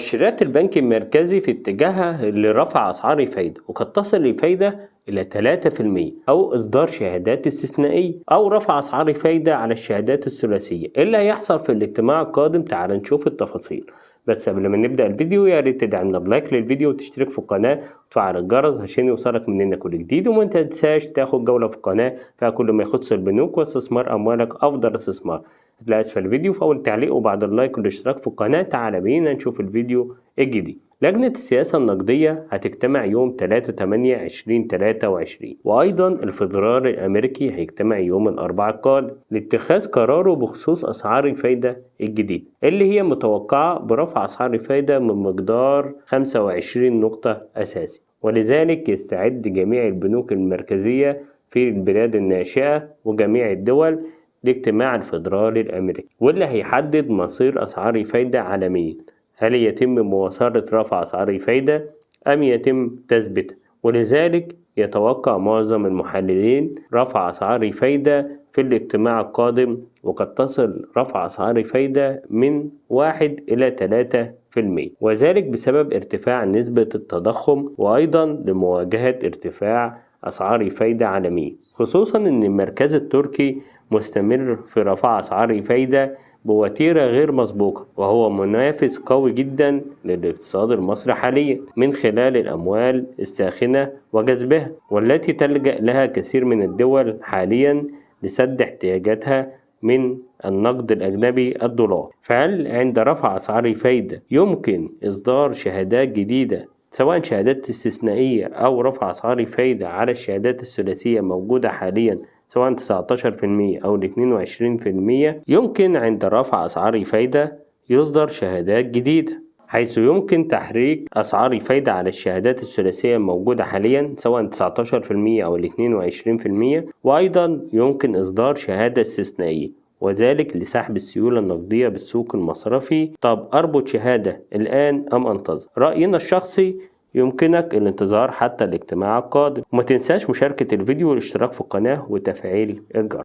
مؤشرات البنك المركزي في اتجاهها لرفع أسعار الفايدة، وقد تصل الفايدة إلى 3%، أو إصدار شهادات استثنائية، أو رفع أسعار الفايدة على الشهادات الثلاثية. إيه اللي هيحصل في الاجتماع القادم؟ تعال نشوف التفاصيل. بس قبل ما نبدأ الفيديو يا ريت تدعمنا بلايك للفيديو وتشترك في القناة وتفعل الجرس عشان يوصلك مننا كل جديد، وما تنساش تاخد جولة في القناة فيها كل ما يخص البنوك واستثمار أموالك أفضل استثمار. هتلاقي أسفل الفيديو في أول تعليق وبعد اللايك والاشتراك في القناة. تعال بينا نشوف الفيديو الجديد. لجنة السياسة النقدية هتجتمع يوم 3/8/2023، وأيضا الفدرالي الأمريكي هيجتمع يوم الأربعاء القادم لاتخاذ قراره بخصوص أسعار الفايدة الجديدة اللي هي متوقعة برفع أسعار الفايدة من مقدار 25 نقطة أساسي. ولذلك يستعد جميع البنوك المركزية في البلاد الناشئة وجميع الدول لاجتماع الفدرالي الأمريكي، واللي هيحدد مصير أسعار الفايدة عالميا. هل يتم مواصلة رفع أسعار الفايدة أم يتم تثبيتها؟ ولذلك يتوقع معظم المحللين رفع أسعار الفايدة في الاجتماع القادم، وقد تصل رفع أسعار الفايدة من 1 إلى 3%، وذلك بسبب ارتفاع نسبة التضخم، وأيضا لمواجهة ارتفاع أسعار الفايدة عالميا، خصوصا أن المركز التركي مستمر في رفع أسعار الفايدة بوتيرة غير مسبوقة، وهو منافس قوي جدا للاقتصاد المصري حاليا من خلال الأموال الساخنة وجذبها، والتي تلجأ لها كثير من الدول حاليا لسد احتياجاتها من النقد الأجنبي الدولار. فهل عند رفع أسعار الفايدة يمكن إصدار شهادات جديدة، سواء شهادات استثنائية أو رفع أسعار الفايدة على الشهادات الثلاثية موجودة حاليا سواء 19% أو 22%؟ يمكن عند رفع أسعار الفايدة يصدر شهادات جديدة، حيث يمكن تحريك أسعار الفايدة على الشهادات الثلاثية الموجودة حاليا سواء 19% أو 22%، وأيضا يمكن إصدار شهادة استثنائية، وذلك لسحب السيولة النقدية بالسوق المصرفي. طب أربط شهادة الآن أم أنتظر؟ رأينا الشخصي يمكنك الانتظار حتى الاجتماع القادم، وما تنساش مشاركة الفيديو والاشتراك في القناة وتفعيل الجرس.